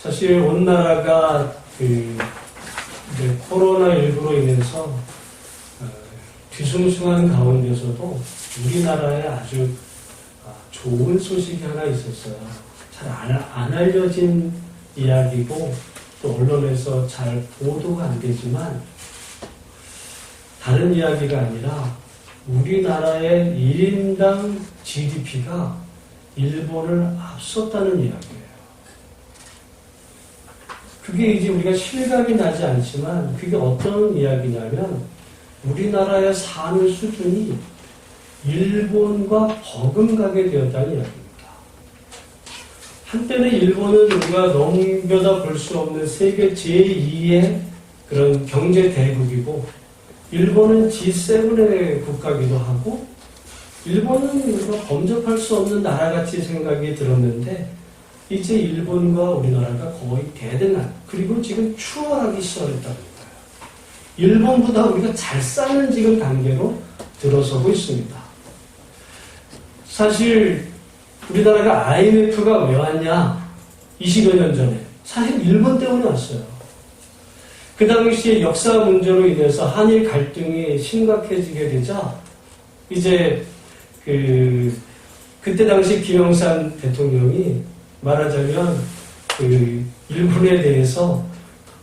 사실 온 나라가 이제 코로나19로 인해서 뒤숭숭한 가운데서도 우리나라에 아주 좋은 소식이 하나 있었어요. 잘 안 알려진 이야기고 또 언론에서 잘 보도가 안 되지만 다른 이야기가 아니라 우리나라의 1인당 GDP가 일본을 앞섰다는 이야기예요. 그게 이제 우리가 실감이 나지 않지만 그게 어떤 이야기냐면 우리나라의 사는 수준이 일본과 버금가게 되었다는 이야기입니다. 한때는 일본은 우리가 넘겨다 볼 수 없는 세계 제2의 그런 경제 대국이고 일본은 G7의 국가기도 하고 일본은 우리가 범접할 수 없는 나라같이 생각이 들었는데 이제 일본과 우리나라가 거의 대등한 그리고 지금 추월하기 시작했다는 거예요. 일본보다 우리가 잘 사는 지금 단계로 들어서고 있습니다. 사실 우리나라가 IMF가 왜 왔냐? 20여 년 전에 사실 일본 때문에 왔어요. 그 당시에 역사 문제로 인해서 한일 갈등이 심각해지게 되자 이제 그때 당시 김영삼 대통령이 말하자면 일본에 대해서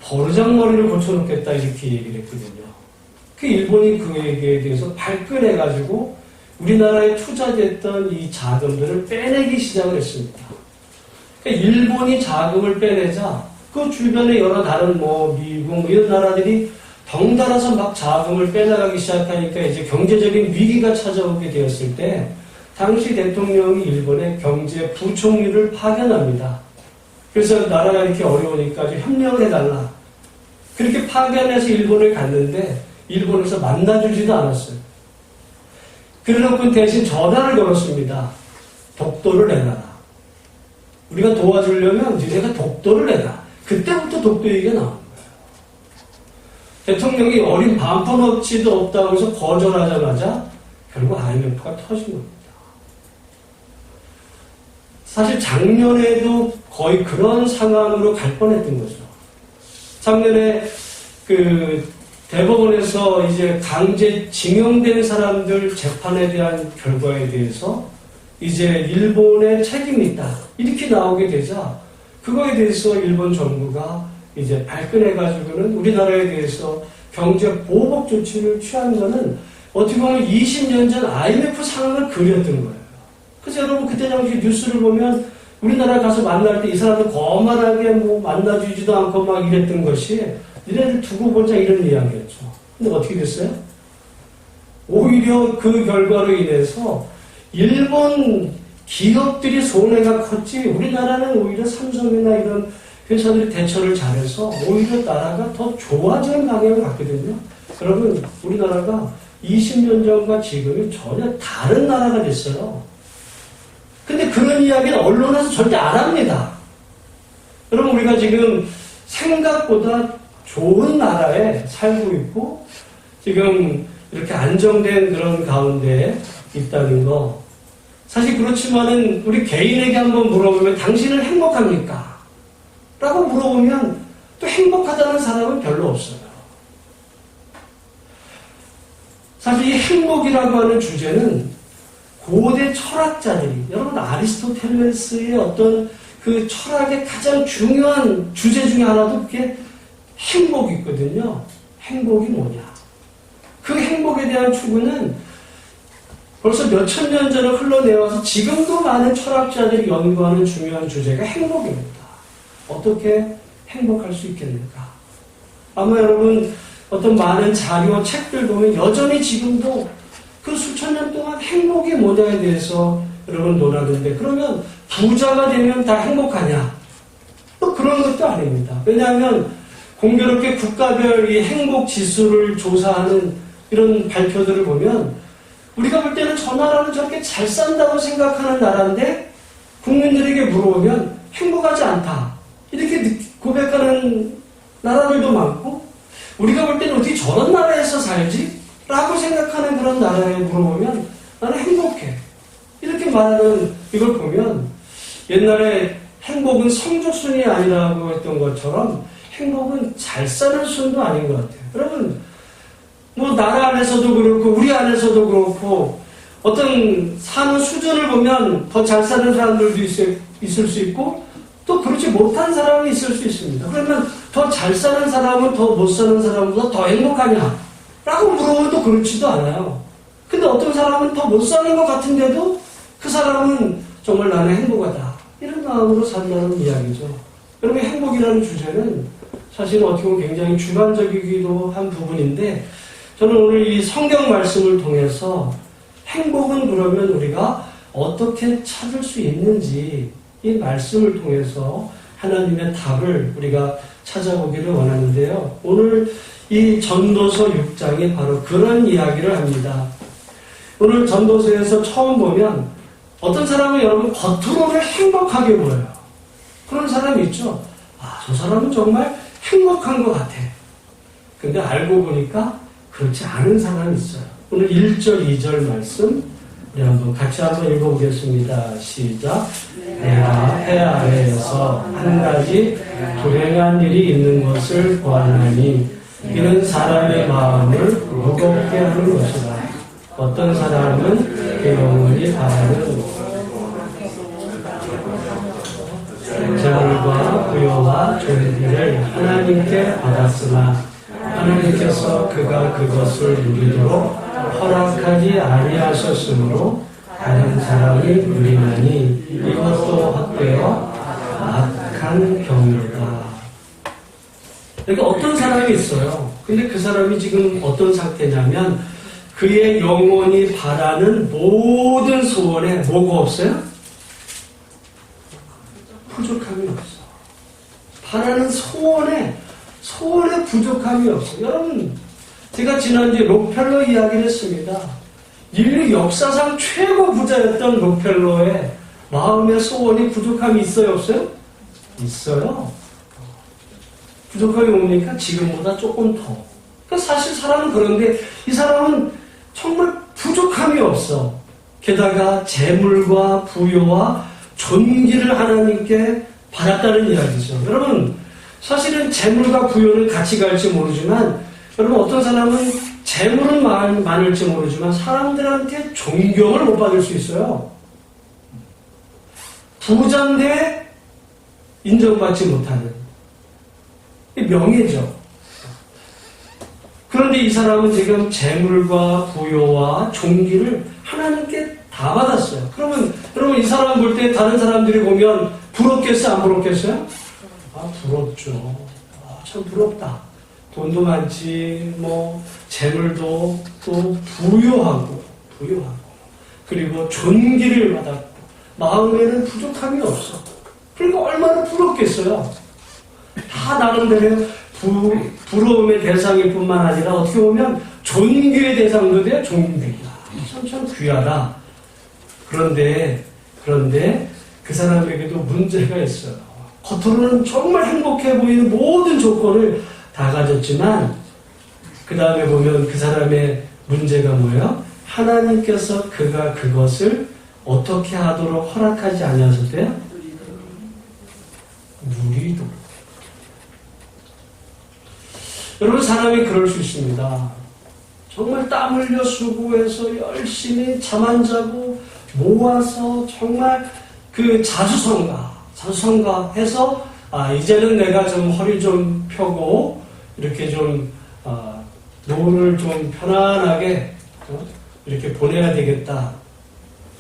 버르장머리를 고쳐놓겠다 이렇게 얘기를 했거든요. 그 일본이 그 얘기에 대해서 발끈해가지고 우리나라에 투자됐던 이 자금들을 빼내기 시작을 했습니다. 그러니까 일본이 자금을 빼내자 그 주변에 여러 다른 미국 이런 나라들이 덩달아서 막 자금을 빼나가기 시작하니까 이제 경제적인 위기가 찾아오게 되었을 때 당시 대통령이 일본의 경제 부총리를 파견합니다. 그래서 나라가 이렇게 어려우니까 좀 협력을 해달라. 그렇게 파견해서 일본을 갔는데 일본에서 만나주지도 않았어요. 그래놓고 대신 전화를 걸었습니다. 독도를 내놔라. 우리가 도와주려면 니네가 독도를 내놔. 그때부터 독도 얘기가 나온 거예요. 대통령이 어린 반푼어치도 없다고 해서 거절하자마자 결국 IMF가 터진 겁니다. 사실 작년에도 거의 그런 상황으로 갈 뻔했던 거죠. 작년에 대법원에서 이제 강제 징용된 사람들 재판에 대한 결과에 대해서 이제 일본의 책임이 있다. 이렇게 나오게 되자 그거에 대해서 일본 정부가 이제 발끈해가지고는 우리나라에 대해서 경제 보복 조치를 취한 거는 어떻게 보면 20년 전 IMF 상황을 그렸던 거예요. 그래서 여러분 그때 당시 뉴스를 보면 우리나라 가서 만날 때 이 사람들 거만하게 만나주지도 않고 막 이랬던 것이 니네들 두고 보자 이런 이야기였죠. 근데 어떻게 됐어요? 오히려 그 결과로 인해서 일본 기업들이 손해가 컸지 우리나라는 오히려 삼성이나 이런 회사들이 대처를 잘해서 오히려 나라가 더 좋아지는 방향을 갔거든요. 여러분 우리나라가 20년 전과 지금이 전혀 다른 나라가 됐어요. 근데 그런 이야기는 언론에서 절대 안 합니다. 여러분 우리가 지금 생각보다 좋은 나라에 살고 있고 지금 이렇게 안정된 그런 가운데 있다는 거 사실 그렇지만은 우리 개인에게 한번 물어보면 당신은 행복합니까? 라고 물어보면 또 행복하다는 사람은 별로 없어요. 사실 이 행복이라고 하는 주제는 고대 철학자들이 여러분 아리스토텔레스의 어떤 그 철학의 가장 중요한 주제 중에 하나도 그게 행복이 있거든요. 행복이 뭐냐? 그 행복에 대한 추구는 벌써 몇천 년 전에 흘러내와서 지금도 많은 철학자들이 연구하는 중요한 주제가 행복입니다. 어떻게 행복할 수 있겠는가? 아마 여러분 어떤 많은 자료, 책들 보면 여전히 지금도 그 수천 년 동안 행복이 뭐냐에 대해서 여러분 논하는데 그러면 부자가 되면 다 행복하냐? 또 그런 것도 아닙니다. 왜냐하면 공교롭게 국가별 이 행복 지수를 조사하는 이런 발표들을 보면 우리가 볼 때는 저 나라는 저렇게 잘 산다고 생각하는 나라인데 국민들에게 물어보면 행복하지 않다. 이렇게 고백하는 나라들도 많고 우리가 볼 때는 어떻게 저런 나라에서 살지? 라고 생각하는 그런 나라에 물어보면 나는 행복해. 이렇게 말하는 이걸 보면 옛날에 행복은 성적순이 아니라고 했던 것처럼 행복은 잘 사는 순도 아닌 것 같아요. 여러분, 뭐 나라 안에서도 그렇고 우리 안에서도 그렇고 어떤 사는 수준을 보면 더 잘 사는 사람들도 있을 수 있고 또 그렇지 못한 사람이 있을 수 있습니다. 그러면 더 잘 사는 사람은 더 못 사는 사람보다 더 행복하냐? 라고 물어보면 또 그렇지도 않아요. 근데 어떤 사람은 더 못 사는 것 같은데도 그 사람은 정말 나는 행복하다. 이런 마음으로 산다는 이야기죠. 여러분, 행복이라는 주제는 사실 어떻게 보면 굉장히 주관적이기도 한 부분인데 저는 오늘 이 성경 말씀을 통해서 행복은 그러면 우리가 어떻게 찾을 수 있는지 이 말씀을 통해서 하나님의 답을 우리가 찾아보기를 원하는데요. 오늘 이 전도서 6장이 바로 그런 이야기를 합니다. 오늘 전도서에서 처음 보면 어떤 사람은 여러분 겉으로는 행복하게 보여요. 그런 사람이 있죠. 아, 저 사람은 정말 행복한 것 같아. 근데 알고 보니까 그렇지 않은 사람이 있어요. 오늘 1절, 2절 말씀 우리 같이 한번 읽어보겠습니다. 시작. 내가 해 아래에서 한 가지 불행한 일이 있는 것을 보았나니 이는 사람의 마음을 무겁게 하는 것이다. 어떤 사람은 그 영혼이 바라는 재물과 부여와 존귀를 하나님께 받았으나 하나님께서 그가 그것을 누리도록 허락하지 아니하셨으므로 다른 사람이 누리나니 이것도 헛되어 악한 경로다. 여기 어떤 사람이 있어요. 근데 그 사람이 지금 어떤 상태냐면 그의 영혼이 바라는 모든 소원에 뭐가 없어요? 부족함이 없어. 바라는 소원에 부족함이 없어. 여러분, 제가 지난주에 록펠러 이야기를 했습니다. 인류 역사상 최고 부자였던 록펠러의 마음의 소원이 부족함이 있어요, 없어요? 있어요. 부족함이 뭡니까? 지금보다 조금 더. 그러니까 사실 사람은 그런데 이 사람은 정말 부족함이 없어. 게다가 재물과 부여와 존귀를 하나님께 받았다는 이야기죠. 여러분, 사실은 재물과 부여는 같이 갈지 모르지만 여러분, 어떤 사람은 재물은 많을지 모르지만 사람들한테 존경을 못 받을 수 있어요. 부자인데 인정받지 못하는 명예죠. 그런데 이 사람은 지금 재물과 부여와 존귀를 하나님께 다 받았어요. 그러면 여러분, 이 사람 볼 때 다른 사람들이 보면 부럽겠어요? 안 부럽겠어요? 아, 부럽죠. 아, 참 부럽다. 돈도 많지, 재물도 또 부유하고, 그리고 존귀를 받았고, 마음에는 부족함이 없어. 그러니까 얼마나 부럽겠어요. 다 나름대로 부러움의 대상일 뿐만 아니라 어떻게 보면 존귀의 대상도 돼요. 존귀가. 참 귀하다. 그런데 그 사람에게도 문제가 있어요. 겉으로는 정말 행복해 보이는 모든 조건을 다 가졌지만 그 다음에 보면 그 사람의 문제가 뭐예요? 하나님께서 그가 그것을 어떻게 하도록 허락하지 않으셨대요? 누리도록. 여러분, 사람이 그럴 수 있습니다. 정말 땀 흘려 수고해서 열심히 잠 안 자고 모아서 정말 그 자수성가해서 이제는 내가 좀 허리 좀 펴고 이렇게 좀 노후를 좀 편안하게 이렇게 보내야 되겠다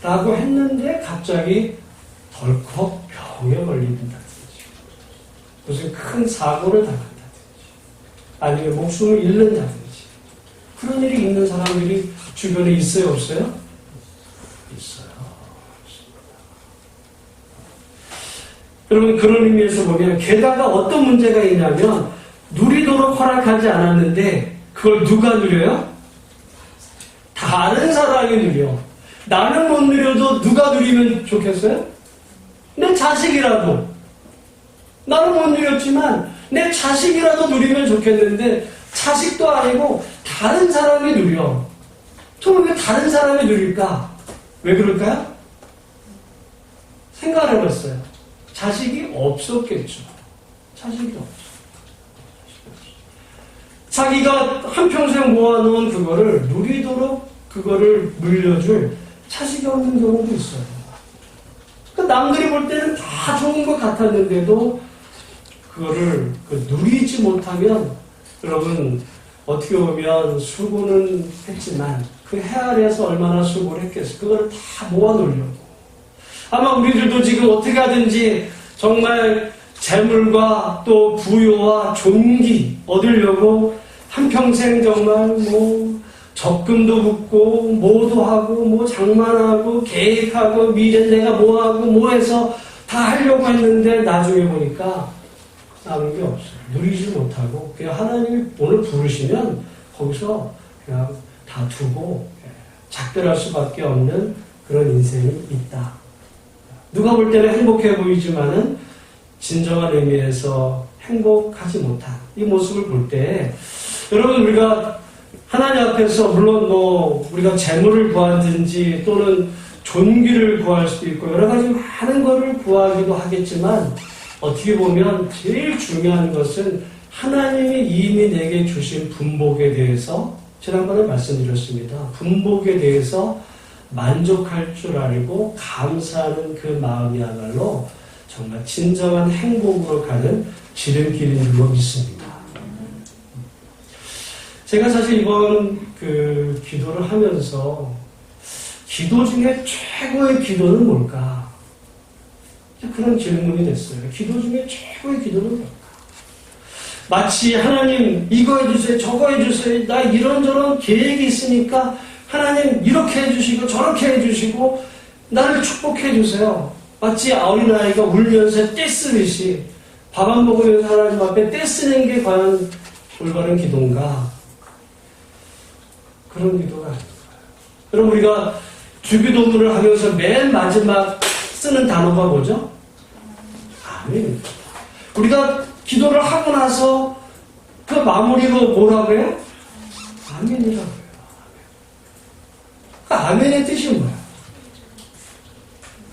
라고 했는데 갑자기 덜컥 병에 걸린다든지 무슨 큰 사고를 당한다든지 아니면 목숨을 잃는다든지 그런 일이 있는 사람들이 주변에 있어요, 없어요? 있어요. 여러분, 그런 의미에서 보면 게다가 어떤 문제가 있냐면 누리도록 허락하지 않았는데 그걸 누가 누려요? 다른 사람이 누려. 나는 못 누려도 누가 누리면 좋겠어요? 내 자식이라도. 나는 못 누렸지만 내 자식이라도 누리면 좋겠는데 자식도 아니고 다른 사람이 누려. 저는 왜 다른 사람이 누릴까? 왜 그럴까요? 생각을 해봤어요. 자식이 없었겠죠. 자식이 없죠. 자기가 한평생 모아놓은 그거를 누리도록 그거를 물려줄 자식이 없는 경우도 있어요. 그러니까 남들이 볼 때는 다 좋은 것 같았는데도 그거를 누리지 못하면 여러분 어떻게 보면 수고는 했지만 그 해 아래에서 얼마나 수고를 했겠어요. 그걸 다 모아놓으려고. 아마 우리들도 지금 어떻게 하든지 정말 재물과 또 부요와 존귀 얻으려고 한평생 정말 뭐 적금도 붓고 뭐도 하고 뭐 장만하고 계획하고 미래 내가 뭐 하고 뭐 해서 다 하려고 했는데 나중에 보니까 남은 게 없어요. 누리지 못하고 그냥 하나님이 오늘 부르시면 거기서 그냥 다 두고 작별할 수밖에 없는 그런 인생이 있다. 누가 볼 때는 행복해 보이지만은 진정한 의미에서 행복하지 못한 이 모습을 볼 때 여러분 우리가 하나님 앞에서 물론 뭐 우리가 재물을 구하든지 또는 존귀를 구할 수도 있고 여러 가지 많은 것을 구하기도 하겠지만 어떻게 보면 제일 중요한 것은 하나님이 이미 내게 주신 분복에 대해서 지난번에 말씀드렸습니다. 분복에 대해서 만족할 줄 알고 감사하는 그 마음이야말로 정말 진정한 행복으로 가는 지름길인 줄로 믿습니다. 제가 사실 이번 그 기도를 하면서 기도 중에 최고의 기도는 뭘까? 그런 질문이 됐어요. 기도 중에 최고의 기도는 뭘까? 마치 하나님 이거 해주세요, 저거 해주세요, 나 이런저런 계획이 있으니까 하나님 이렇게 해주시고 저렇게 해주시고 나를 축복해 주세요. 마치 어린아이가 울면서 떼쓰듯이 밥 안 먹으면서 하나님 앞에 떼쓰는 게 과연 올바른 기도인가? 그런 기도가 아닙니다. 그럼 우리가 주기도문을 하면서 맨 마지막 쓰는 단어가 뭐죠? 아멘입니다. 우리가 기도를 하고 나서 그 마무리로 뭐라고 해요? 아멘이라고 해요. 그 아멘의 뜻이 뭐야?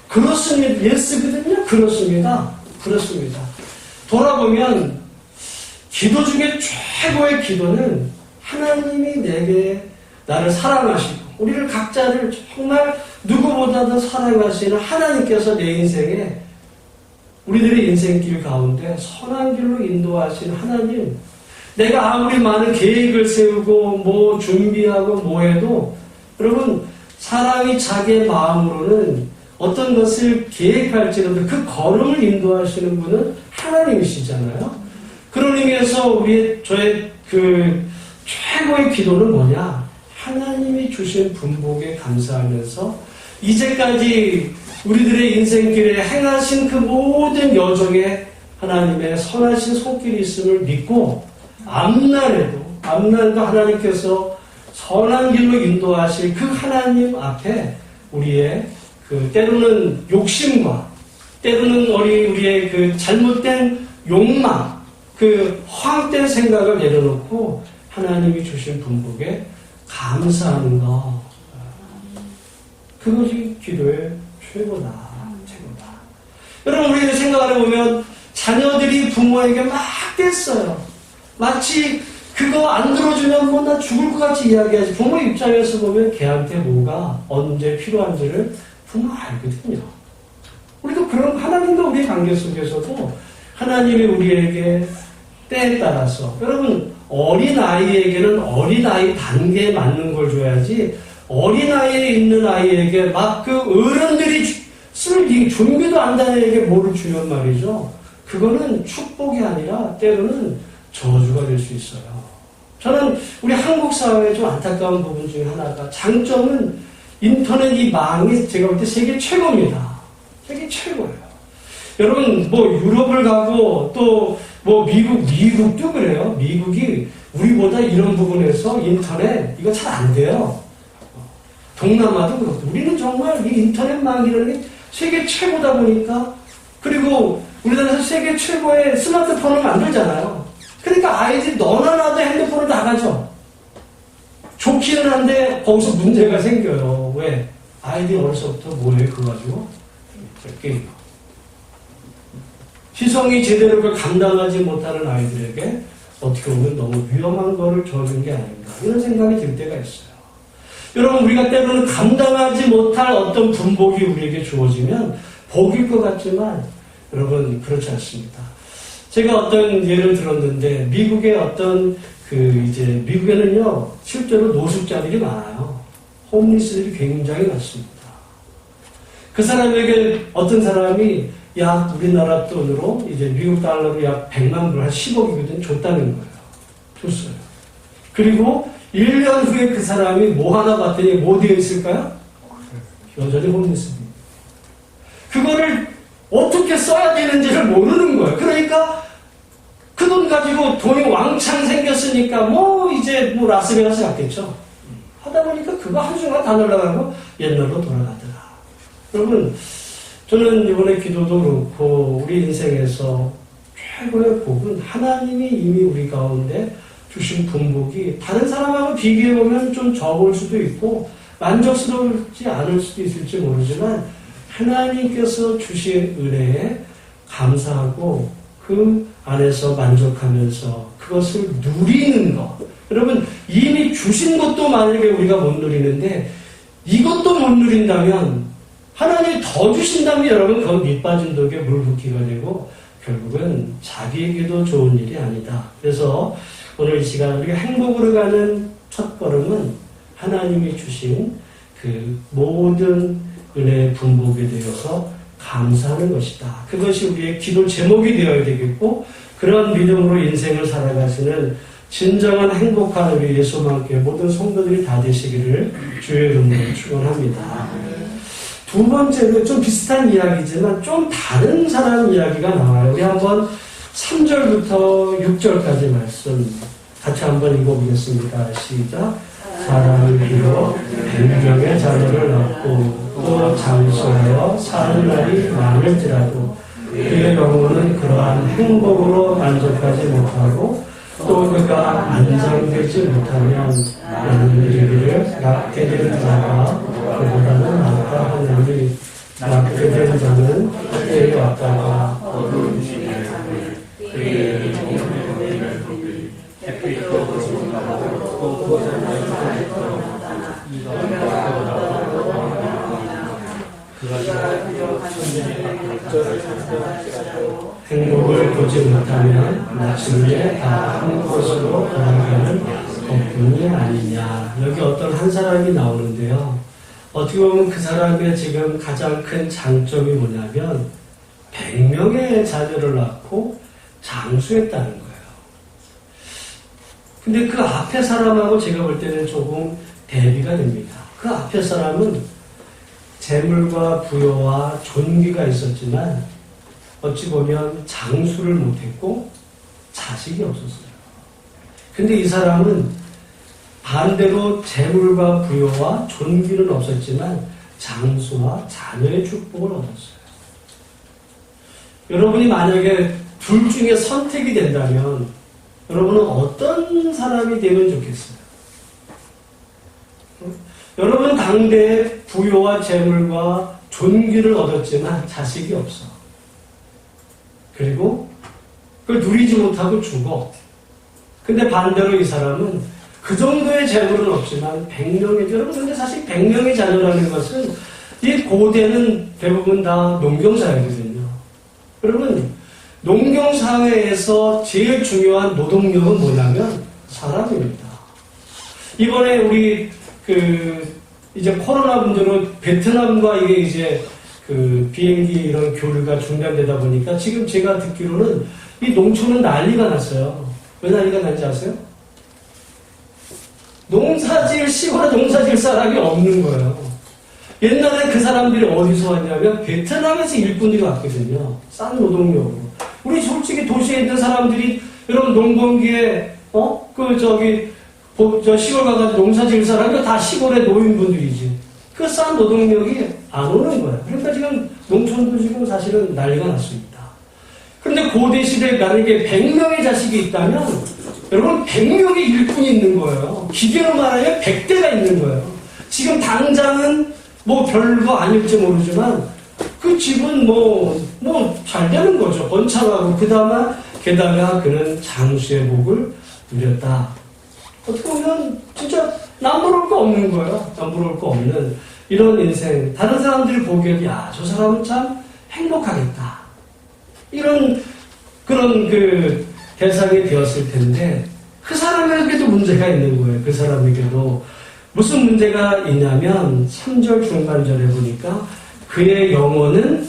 그렇습니다. 예스거든요? 그렇습니다. 그렇습니다. 돌아보면 기도 중에 최고의 기도는 하나님이 내게 나를 사랑하시고 우리를 각자를 정말 누구보다도 사랑하시는 하나님께서 내 인생에 우리들의 인생길 가운데 선한 길로 인도하시는 하나님, 내가 아무리 많은 계획을 세우고 뭐 준비하고 뭐 해도 여러분 사람이 자기의 마음으로는 어떤 것을 계획할지라도 그 걸음을 인도하시는 분은 하나님이시잖아요. 그런 의미에서 저의 그 최고의 기도는 뭐냐? 하나님이 주신 분복에 감사하면서 이제까지 우리들의 인생길에 행하신 그 모든 여정에 하나님의 선하신 손길이 있음을 믿고 앞날에도 하나님께서 선한 길로 인도하실 그 하나님 앞에 우리의 그 때로는 욕심과 때로는 우리의 그 잘못된 욕망, 그 허황된 생각을 내려놓고 하나님이 주신 분복에 감사하는 것, 그것이 기도의 최고다. 여러분 우리가 생각을 해보면 자녀들이 부모에게 막 뗐어요. 마치 그거 안 들어주면 뭐 나 죽을 것 같이 이야기하지. 부모 입장에서 보면 걔한테 뭐가 언제 필요한지를 부모 알거든요. 우리도 그런 하나님과 우리의 관계 속에서도 하나님이 우리에게 때에 따라서 여러분 어린아이에게는 어린아이 단계에 맞는 걸 줘야지 어린아이에 있는 아이에게 막 그 어른들이 쓸 준비도 안 된 애에게 뭐를 주면 말이죠. 그거는 축복이 아니라 때로는 저주가 될 수 있어요. 저는 우리 한국 사회의 좀 안타까운 부분 중에 하나가 장점은 인터넷 이 망이 제가 볼 때 세계 최고입니다. 세계 최고예요. 여러분 뭐 유럽을 가고 또 뭐 미국도 그래요. 미국이 우리보다 이런 부분에서 인터넷 이거 잘 안 돼요. 동남아도 그렇고 우리는 정말 이 인터넷망이라는 게 세계 최고다 보니까 그리고 우리나라에서 세계 최고의 스마트폰을 만들잖아요. 그러니까 아이들이 너나 나도 핸드폰을 나가죠. 좋기는 한데 거기서 문제가 생겨요. 왜? 아이들이 어려서부터 뭐해 그거 가지고 게임. 시성이 제대로 그걸 감당하지 못하는 아이들에게 어떻게 보면 너무 위험한 거를 줘준 게 아닌가 이런 생각이 들 때가 있어요. 여러분 우리가 때로는 감당하지 못할 어떤 분복이 우리에게 주어지면 복일 것 같지만 여러분 그렇지 않습니다. 제가 어떤 예를 들었는데 미국의 어떤 미국에는요 실제로 노숙자들이 많아요. 홈리스들이 굉장히 많습니다. 그 사람에게 어떤 사람이 약 우리나라 돈으로 이제 미국 달러로 약 100만 불, 한 10억이거든 줬다는 거예요. 줬어요. 그리고 1년 후에 그 사람이 뭐 하나 봤더니 뭐 되어 있을까요? 여전히 홈리스입니다. 그거를 어떻게 써야 되는지를 모르는 거예요. 그러니까 그 돈 가지고 돈이 왕창 생겼으니까 이제 라스베가스 갔겠죠. 하다 보니까 그거 한순간 다 날아가고 옛날로 돌아가더라. 여러분 저는 이번에 기도도 그렇고 우리 인생에서 최고의 복은 하나님이 이미 우리 가운데 주신 분복이 다른 사람하고 비교해보면 좀 적을 수도 있고 만족스러울지 않을 수도 있을지 모르지만 하나님께서 주신 은혜에 감사하고 그 안에서 만족하면서 그것을 누리는 것. 여러분 이미 주신 것도 만약에 우리가 못 누리는데 이것도 못 누린다면 하나님이 더 주신다면 여러분 그건 밑빠진 독에 물 붓기가 되고 결국은 자기에게도 좋은 일이 아니다. 그래서 오늘 이 시간 우리가 행복으로 가는 첫 걸음은 하나님이 주신 그 모든 은혜의 분복에 대해서 감사하는 것이다. 그것이 우리의 기도 제목이 되어야 되겠고 그런 믿음으로 인생을 살아가시는 진정한 행복한 우리 예수만께 모든 성도들이 다 되시기를 주의 이름으로 축원합니다. 두 번째는 좀 비슷한 이야기지만 좀 다른 사람 이야기가 나와요. 우리 한번 3절부터 6절까지 말씀 같이 한번 읽어보겠습니다. 시작. 사람을 비로 100명의 자녀를 낳고 또 장수하여 사는 날이 많을지라도 그의 영혼은 그러한 행복으로 만족하지 못하고 또 그가 안장되지 못하면 나는 이르기를 낳게 된 자가 그보다는 낫다 하느니 낳게 된 자는 그때에 왔다가 어두운 중에 그의 영혼의 복이 햇빛도 보지 못하고 또 행복을 보지 못하면 마침내 다 한 곳으로 돌아가는 것뿐이 아니냐. 여기 어떤 한 사람이 나오는데요. 어떻게 보면 그 사람의 지금 가장 큰 장점이 뭐냐면 100명의 자녀를 낳고 장수했다는 거예요. 근데 그 앞에 사람하고 제가 볼 때는 조금 대비가 됩니다. 그 앞에 사람은 재물과 부여와 존귀가 있었지만 어찌 보면 장수를 못했고 자식이 없었어요. 근데 이 사람은 반대로 재물과 부여와 존귀는 없었지만 장수와 자녀의 축복을 얻었어요. 여러분이 만약에 둘 중에 선택이 된다면 여러분은 어떤 사람이 되면 좋겠어요? 여러분 당대에 부여와 재물과 존귀를 얻었지만 자식이 없어. 그리고 그걸 누리지 못하고 죽어. 근데 반대로 이 사람은 그 정도의 재물은 없지만 100명의, 여러분 근데 사실 100명의 자녀라는 것은 이 고대는 대부분 다 농경사회거든요. 여러분 농경사회에서 제일 중요한 노동력은 뭐냐면 사람입니다. 이번에 우리 이제 코로나 문제로 베트남과 이게 이제 비행기 이런 교류가 중단되다 보니까 지금 제가 듣기로는 이 농촌은 난리가 났어요. 왜 난리가 난지 아세요? 시골에 농사지을 사람이 없는 거예요. 옛날에 그 사람들이 어디서 왔냐면 베트남에서 일꾼들이 왔거든요. 싼 노동력으로. 우리 솔직히 도시에 있는 사람들이 여러분 농번기에 시골 가가지고 농사 지을 사람이 다 시골의 노인분들이지. 그 싼 노동력이 안 오는 거예요. 그러니까 지금 농촌도 지금 사실은 난리가 났습니다. 그런데 고대 시대에 만약에 100명의 자식이 있다면 여러분 100명의 일꾼이 있는 거예요. 기계로 말하면 100대가 있는 거예요. 지금 당장은 뭐 별거 아닐지 모르지만 그 집은 잘 되는 거죠. 번창하고, 게다가 그는 장수의 복을 누렸다. 어떻게 보면 진짜 남부러울 거 없는 거예요. 남부러울 거 없는 이런 인생. 다른 사람들이 보기에도, 야, 저 사람은 참 행복하겠다. 그런 대상이 되었을 텐데, 그 사람에게도 문제가 있는 거예요. 그 사람에게도. 무슨 문제가 있냐면, 3절 중반절에 보니까, 그의 영혼은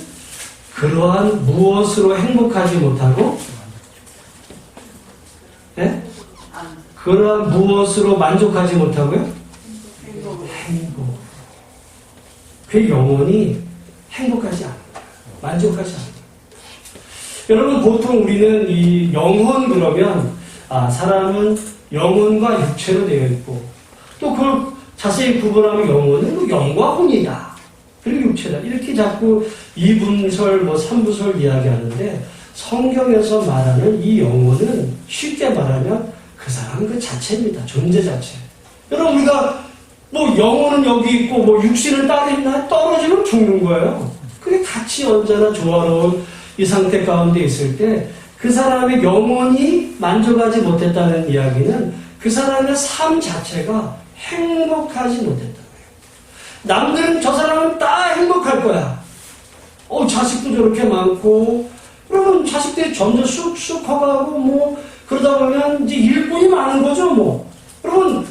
그러한 무엇으로 행복하지 못하고, 네? 그러한 무엇으로 만족하지 못하고요? 행복. 그 영혼이 행복하지 않아요. 만족하지 않아요. 여러분, 보통 우리는 이 영혼 그러면, 사람은 영혼과 육체로 되어 있고, 또 그걸 자세히 구분하면 영혼은 영과 혼이다. 그리고 육체다. 이렇게 자꾸 2분설, 3부설 이야기하는데, 성경에서 말하는 이 영혼은 쉽게 말하면 그 사람은 그 자체입니다. 존재 자체. 여러분, 우리가 영혼은 여기 있고, 육신은 따로 있나? 떨어지면 죽는 거예요. 그게 같이 언제나 조화로운 이 상태 가운데 있을 때, 그 사람의 영혼이 만족하지 못했다는 이야기는 그 사람의 삶 자체가 행복하지 못했다. 남들은 저 사람은 다 행복할 거야. 자식도 저렇게 많고, 그러면 자식들이 점점 쑥쑥 커가고, 그러다 보면 이제 일꾼이 많은 거죠, 그러면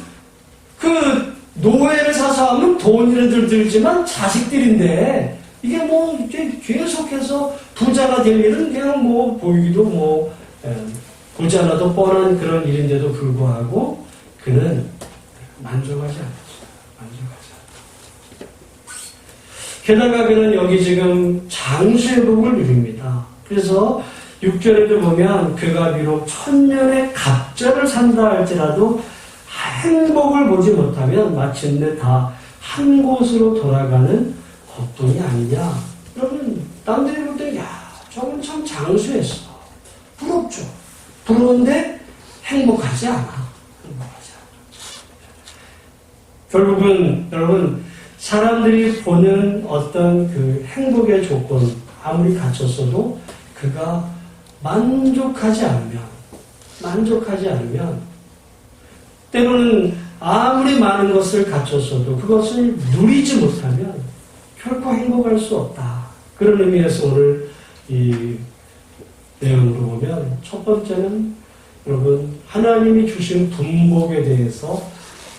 노예를 사서 하면 돈이라도 들지만 자식들인데, 이게 이제 계속해서 부자가 될 일은 그냥 보이기도 보지 않아도 뻔한 그런 일인데도 불구하고, 그는 만족하지 않았어요. 게다가 그는 여기 지금 장수의 복을 누립니다. 그래서 6절에도 보면 그가 비록 천년의 갑절을 산다 할지라도 행복을 보지 못하면 마침내 다 한 곳으로 돌아가는 고통이 아니냐. 여러분, 남들이 볼 때, 저건 참 장수했어. 부럽죠. 부러운데 행복하지 않아. 결국은 여러분, 사람들이 보는 어떤 그 행복의 조건, 아무리 갖췄어도 그가 만족하지 않으면, 때로는 아무리 많은 것을 갖췄어도 그것을 누리지 못하면 결코 행복할 수 없다. 그런 의미에서 오늘 이 내용으로 보면 첫 번째는 여러분, 하나님이 주신 분복에 대해서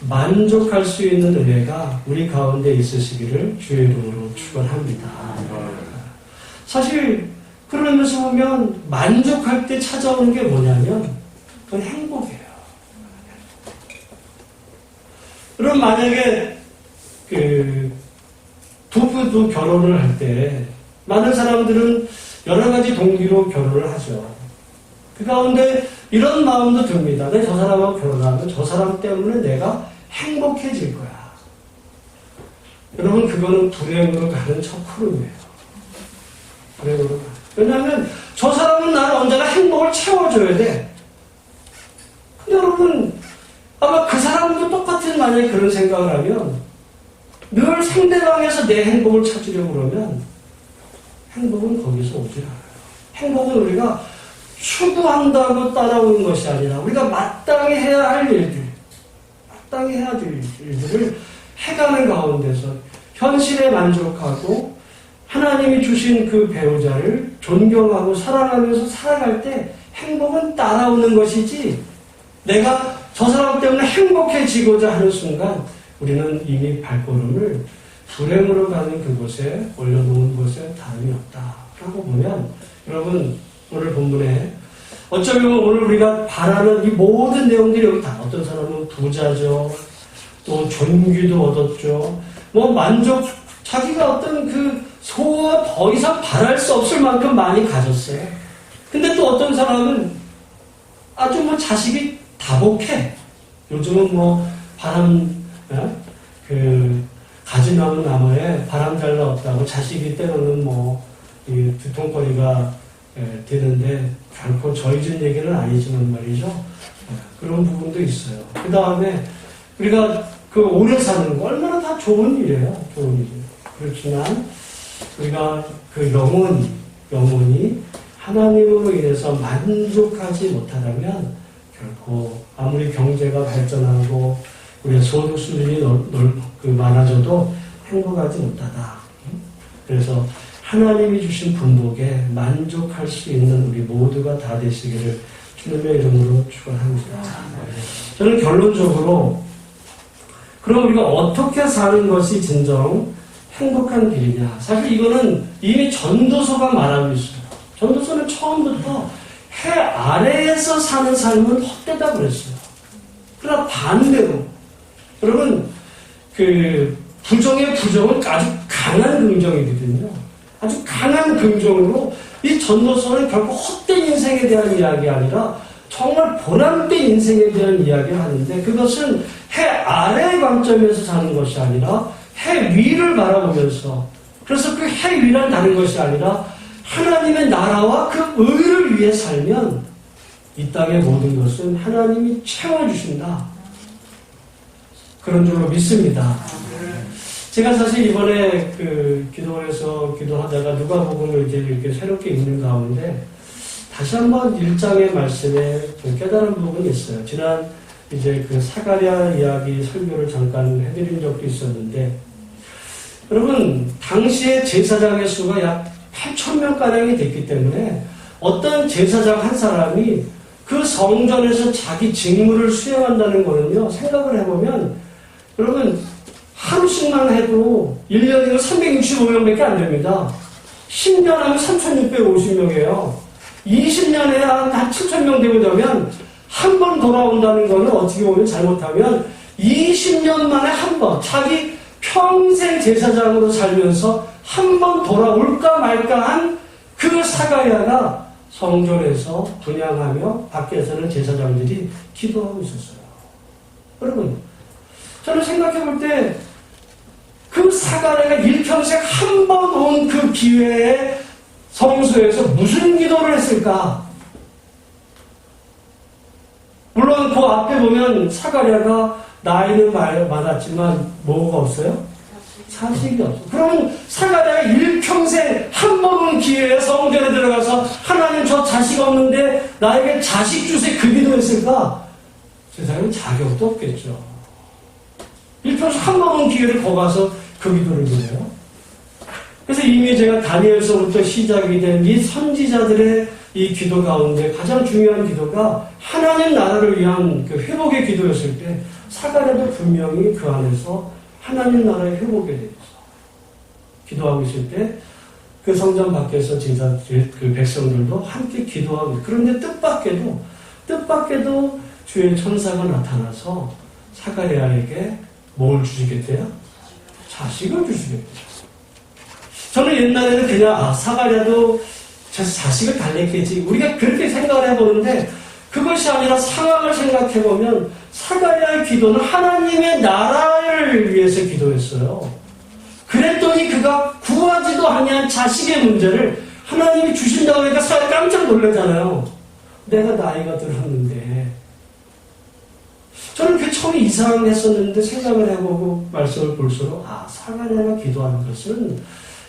만족할 수 있는 은혜가 우리 가운데 있으시기를 주의 이름으로 축원합니다. 사실 그런 의미에서 보면 만족할 때 찾아오는 게 뭐냐면 그건 행복이에요. 그럼 만약에 부부도 결혼을 할 때 많은 사람들은 여러 가지 동기로 결혼을 하죠. 그 가운데 이런 마음도 듭니다. 내가 저 사람하고 결혼하면 저 사람 때문에 내가 행복해질 거야. 여러분, 그거는 불행으로 가는 첫걸음이에요. 불행으로 가는. 왜냐하면 저 사람은 나를 언제나 행복을 채워줘야 돼. 근데 여러분, 아마 그 사람도 똑같은 만약에 그런 생각을 하면 늘 상대방에서 내 행복을 찾으려고 그러면 행복은 거기서 오질 않아요. 행복은 우리가 추구한다고 따라오는 것이 아니라 우리가 마땅히 해야 할 일들, 마땅히 해야 될 일들을 해가는 가운데서 현실에 만족하고 하나님이 주신 그 배우자를 존경하고 사랑하면서 살아갈 때 행복은 따라오는 것이지, 내가 저 사람 때문에 행복해지고자 하는 순간 우리는 이미 발걸음을 불행으로 가는 그곳에 올려놓은 것에 다름이 없다라고 보면, 여러분, 오늘 본문에 어쩌면 오늘 우리가 바라는 이 모든 내용들이 여기 다, 어떤 사람은 부자죠, 또 존귀도 얻었죠, 만족, 자기가 어떤 그 소와 더 이상 바랄 수 없을 만큼 많이 가졌어요. 근데 또 어떤 사람은 아주 자식이 다복해. 요즘은 가지나무 나무에 바람 잘 나왔다고 자식이 때로는 이 두통거리가 되는데, 결코 저희 집 얘기는 아니지만 말이죠. 그런 부분도 있어요. 그 다음에 우리가 오래 사는 거 얼마나 다 좋은 일이에요. 좋은 일이에요. 그렇지만 우리가 그 영혼이 하나님으로 인해서 만족하지 못하다면 결코 아무리 경제가 발전하고 우리의 소득 수준이 많아져도 행복하지 못하다. 그래서 하나님이 주신 분복에 만족할 수 있는 우리 모두가 다 되시기를 주님의 이름으로 축원합니다. 저는 결론적으로 그럼 우리가 어떻게 사는 것이 진정 행복한 길이냐. 사실 이거는 이미 전도서가 말하고 있어요. 전도서는 처음부터 해 아래에서 사는 삶은 헛되다 그랬어요. 그러나 반대로 여러분 그 부정의 부정은 아주 강한 긍정이거든요. 아주 강한 긍정으로 이 전도서는 결국 헛된 인생에 대한 이야기 아니라 정말 보람된 인생에 대한 이야기를 하는데 그것은 해 아래의 관점에서 사는 것이 아니라 해 위를 바라보면서 그래서 그 해 위란 다른 것이 아니라 하나님의 나라와 그 의를 위해 살면 이 땅의 모든 것은 하나님이 채워주신다. 그런 줄로 믿습니다. 제가 사실 이번에 그 기도원에서 기도하다가 누가복음을 이제 이렇게 새롭게 읽는 가운데 다시 한번 1장의 말씀에 좀 깨달은 부분이 있어요. 지난 이제 그 사가랴 이야기 설교를 잠깐 해드린 적도 있었는데 여러분 당시에 제사장의 수가 약 8,000명가량이 됐기 때문에 어떤 제사장 한 사람이 그 성전에서 자기 직무를 수행한다는 거는요 생각을 해보면 여러분 하루씩만 해도 1년이면 365명밖에 안 됩니다. 10년 하면 3,650명이에요. 20년에 한 7,000명 되고 나면 한 번 돌아온다는 거는 어떻게 보면 잘못하면 20년 만에 한 번 자기 평생 제사장으로 살면서 한 번 돌아올까 말까 한 그 사가랴가 성전에서 분향하며 밖에서는 제사장들이 기도하고 있었어요. 여러분 저는 생각해 볼 때 그 사가랴가 일평생 한 번 온 그 기회에 성소에서 무슨 기도를 했을까? 물론 그 앞에 보면 사가랴가 나이는 많았지만 뭐가 없어요? 자식이 없어. 그러면 사가랴가 일평생 한 번 온 기회에 성전에 들어가서 하나님 저 자식 없는데 나에게 자식 주세요 그 기도했을까? 세상에 자격도 없겠죠. 일평생 한 번 온 기회를 거기 가서 그 기도를 드려요. 그래서 이미 제가 다니엘서부터 시작이 된 이 선지자들의 이 기도 가운데 가장 중요한 기도가 하나님 나라를 위한 그 회복의 기도였을 때 사가랴도 분명히 그 안에서 하나님 나라의 회복에 대해서 기도하고 있을 때 그 성전 밖에서 제사 그 백성들도 함께 기도하고 그런데 뜻밖에도 주의 천사가 나타나서 사가랴에게 뭘 주시겠대요? 자식을 주시겠대요. 저는 옛날에는 그냥 사가랴도 자식을 달랬겠지 우리가 그렇게 생각을 해보는데 그것이 아니라 상황을 생각해보면 사가랴의 기도는 하나님의 나라를 위해서 기도했어요. 그랬더니 그가 구하지도 아니한 자식의 문제를 하나님이 주신다고 하니까 사가랴 깜짝 놀라잖아요. 내가 나이가 들었는데 저는 그 처음에 이상했었는데 생각을 해보고 말씀을 볼수록 사가랴가 기도하는 것은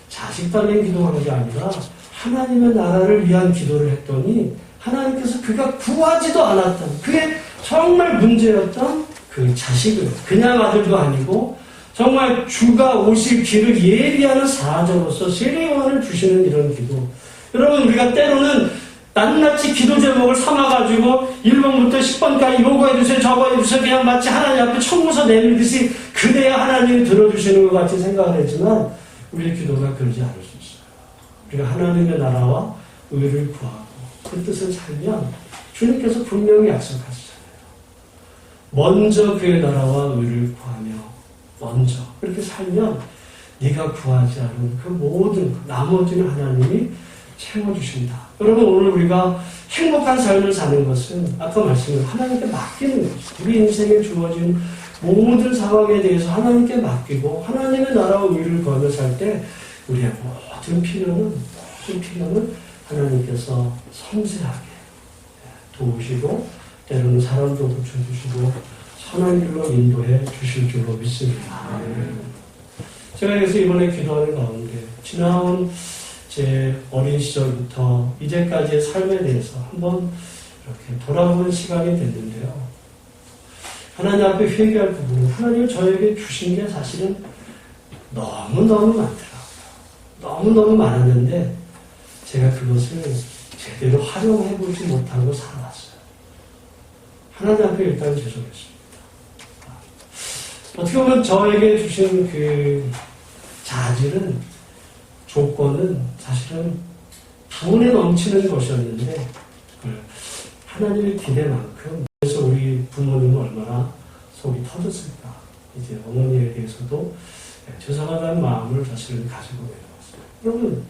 자식 달린 기도하는 게 아니라 하나님의 나라를 위한 기도를 했더니 하나님께서 그가 구하지도 않았던 그게 정말 문제였던 그 자식을 그냥 아들도 아니고 정말 주가 오실 길을 예비하는 사자로서 세례요한을 주시는 이런 기도. 여러분 우리가 때로는 낱낱이 기도 제목을 삼아가지고 1번부터 10번까지 요거 해주세요 저거 해주세요 그냥 마치 하나님 앞에 청구서 내밀듯이 그래야 하나님이 들어주시는 것 같이 생각을 했지만 우리의 기도가 그러지 않을 수 있어요. 우리가 하나님의 나라와 의를 구하고 그 뜻을 살면 주님께서 분명히 약속하시잖아요. 먼저 그의 나라와 의를 구하며 먼저 그렇게 살면 네가 구하지 않은 그 모든 나머지는 하나님이 채워주신다. 여러분 오늘 우리가 행복한 삶을 사는 것은 아까 말씀드린 하나님께 맡기는 거죠. 우리 인생에 주어진 모든 상황에 대해서 하나님께 맡기고 하나님의 나라와 의를 구하며 살 때 우리의 모든 필요는 하나님께서 섬세하게 도우시고 때로는 사람도 고쳐주시고 선한 길로 인도해 주실 줄로 믿습니다. 제가 그래서 이번에 기도하는 가운데 지나온 제 어린 시절부터 이제까지의 삶에 대해서 한번 이렇게 돌아보는 시간이 됐는데요. 하나님 앞에 회개할 부분은 하나님 저에게 주신 게 사실은 너무너무 많더라고요. 너무너무 많았는데 제가 그것을 제대로 활용해보지 못하고 살아왔어요. 하나님 앞에 일단 죄송했습니다. 어떻게 보면 저에게 주신 그 자질은, 조건은 사실은 분에 넘치는 것이었는데 하나님의 기대만큼, 그래서 우리 부모님은 얼마나 속이 터졌을까. 이제 어머니에 대해서도 죄송하다는 마음을 사실은 가지고 내려왔어요. 여러분,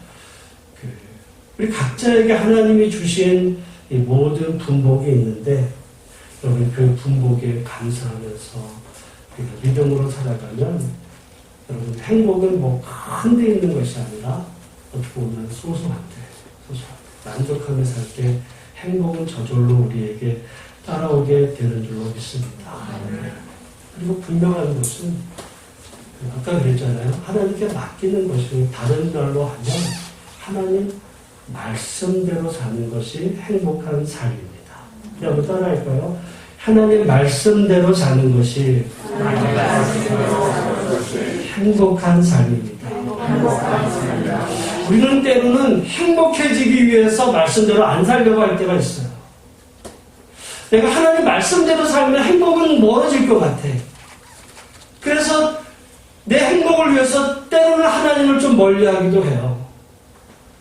우리 각자에게 하나님이 주신 이 모든 분복이 있는데, 여러분 그 분복에 감사하면서 믿음으로 살아가면, 여러분 행복은 뭐 큰 데 있는 것이 아니라 어떻게 보면 소소한데, 만족하며 살 때 행복은 저절로 우리에게 따라오게 되는 줄로 믿습니다. 그리고 분명한 것은 아까 그랬잖아요. 하나님께 맡기는 것이, 다른 말로 하면 하나님 말씀대로 사는 것이 행복한 삶입니다. 여러분 따라할까요? 하나님 말씀대로 사는 것이 행복한 삶입니다. 우리는 때로는 행복해지기 위해서 말씀대로 안 살려고 할 때가 있어요. 내가 하나님 말씀대로 살면 행복은 멀어질 것 같아. 그래서 내 행복을 위해서 때로는 하나님을 좀 멀리하기도 해요.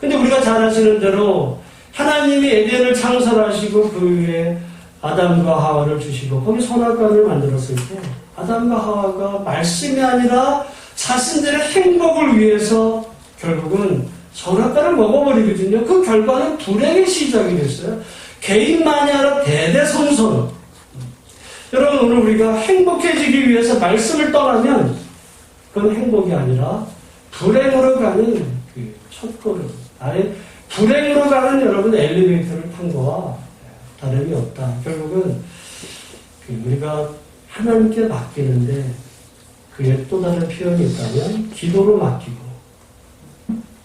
근데 우리가 잘 아시는 대로 하나님이 에덴을 창설하시고 그 위에 아담과 하와를 주시고 거기 선악과를 만들었을 때 아담과 하와가 말씀이 아니라 자신들의 행복을 위해서 결국은 선악과를 먹어버리거든요. 그 결과는 불행의 시작이 됐어요. 개인만이 아니라 대대손손. 여러분, 오늘 우리가 행복해지기 위해서 말씀을 떠나면 그건 행복이 아니라 불행으로 가는 그 첫걸음. 아예 불행으로 가는 여러분 엘리베이터를 탄 거와 다름이 없다. 결국은 우리가 하나님께 맡기는데 그의 또 다른 표현이 있다면 기도로 맡기고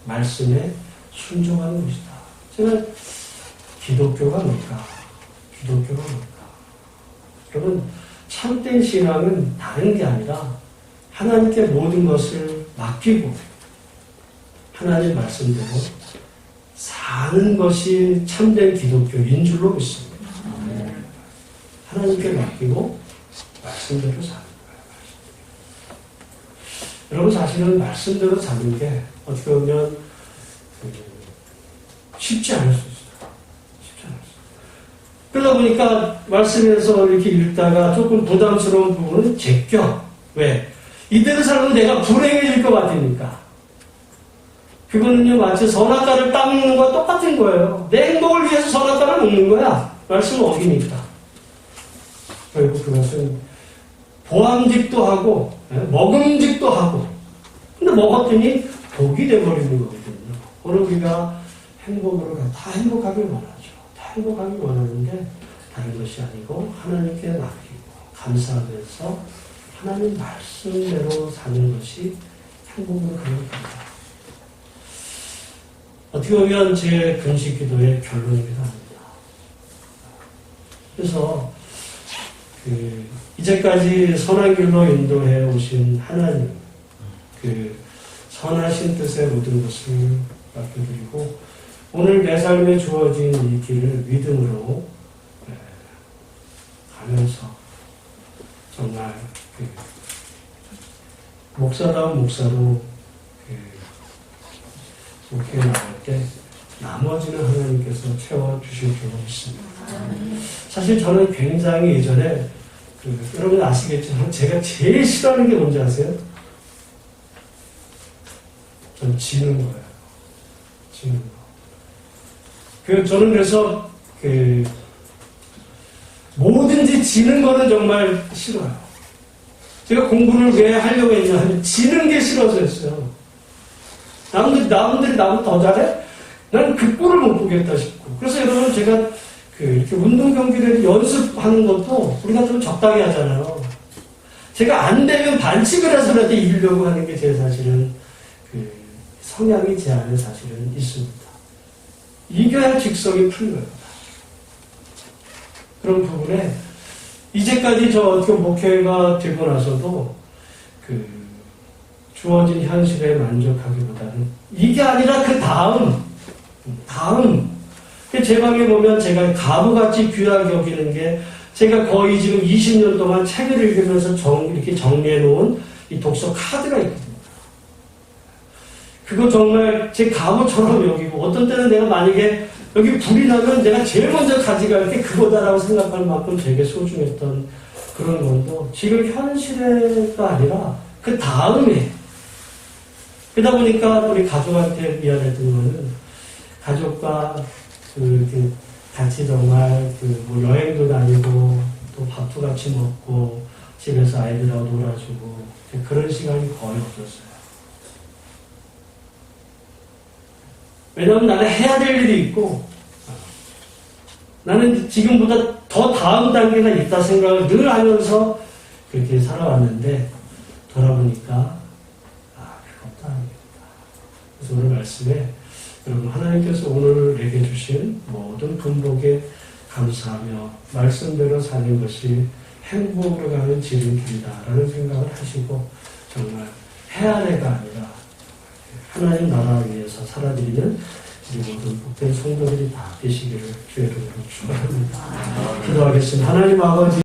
말씀에 순종하는 것이다. 제가 기독교가 뭘까? 기독교가 뭘까? 여러분, 참된 신앙은 다른 게 아니라 하나님께 모든 것을 맡기고 하나님 말씀대로 사는 것이 참된 기독교인 줄로 믿습니다. 하나님께 맡기고 말씀대로 사는 거예요. 여러분, 사실은 말씀대로 사는 게 어떻게 보면 쉽지 않을 수 있어요. 쉽지 않을 수 있어요. 그러다 보니까 말씀에서 이렇게 읽다가 조금 부담스러운 부분은 제껴. 왜? 이대로 살면 내가 불행해질 것 같으니까. 그거는요, 마치 선악과를 따먹는 거와 똑같은 거예요. 내 행복을 위해서 선악과를 먹는 거야. 말씀을 어기니까. 결국 그것은 보암직도 하고, 먹음직도 하고, 근데 먹었더니 독이 돼버리는 거거든요. 오늘 우리가 행복으로 다 행복하길 원하죠. 다 행복하길 원하는데, 다른 것이 아니고, 하나님께 맡기고, 감사하면서, 하나님 말씀대로 사는 것이 행복으로 가는 겁니다. 어떻게 보면 제 금식 기도의 결론이기도 합니다. 그래서 이제까지 선한 길로 인도해 오신 하나님, 선하신 뜻의 모든 것을 맡겨드리고 오늘 내 삶에 주어진 이 길을 믿음으로 가면서 정말 목사다운 목사로 목회에 나갈 때 나머지는 하나님께서 채워주실 줄로 믿습니다. 사실 저는 굉장히 예전에 여러분 아시겠지만 제가 제일 싫어하는 게 뭔지 아세요? 전 지는 거예요. 지는 거. 저는 그래서 뭐든지 지는 거는 정말 싫어요. 제가 공부를 왜 하려고 했냐 하면 지는 게 싫어서였어요. 남들이 나보다 더 잘해? 나는 그 꼴을 못 보겠다 싶고. 그래서 여러분 제가 이렇게 운동 경기를 연습하는 것도 우리가 좀 적당히 하잖아요. 제가 안 되면 반칙을 해서라도 이기려고 하는 게 제 사실은 그 성향이 제 안에 사실은 있습니다. 이겨야 직성이 풀린 겁니다. 그런 부분에 이제까지 저 어떻게 목회가 되고 나서도 그 주어진 현실에 만족하기보다는 이게 아니라 그 다음 제 방에 보면 제가 가부같이 귀하게 여기는 게 제가 거의 지금 20년 동안 책을 읽으면서 이렇게 정리해 놓은 이 독서 카드가 있거든요. 그거 정말 제 가부처럼 여기고 어떤 때는 내가 만약에 여기 불이 나면 내가 제일 먼저 가져갈 게 그거다라고 생각할 만큼 되게 소중했던 그런 건도 지금 현실가 아니라 그 다음에 그러다 보니까 우리 가족한테 미안했던 거는 가족과 이렇게 같이 정말 뭐 여행도 다니고 또 밥도 같이 먹고 집에서 아이들하고 놀아주고 그런 시간이 거의 없었어요. 왜냐하면 나는 해야 될 일이 있고 나는 지금보다 더 다음 단계가 있다 생각을 늘 하면서 그렇게 살아왔는데 돌아보니까 그것도 아닙니다. 그래서 오늘 말씀에 여러분 하나님께서 오늘 내게 주신 모든 분복에 감사하며 말씀대로 사는 것이 행복으로 가는 지름길이다라는 생각을 하시고 정말 해야 내가 아니라 하나님 나라 위해서 살아드리는 우리 모든 복된 성도들이 다 되시기를 주의 이름으로 축원합니다. 기도하겠습니다. 하나님 아버지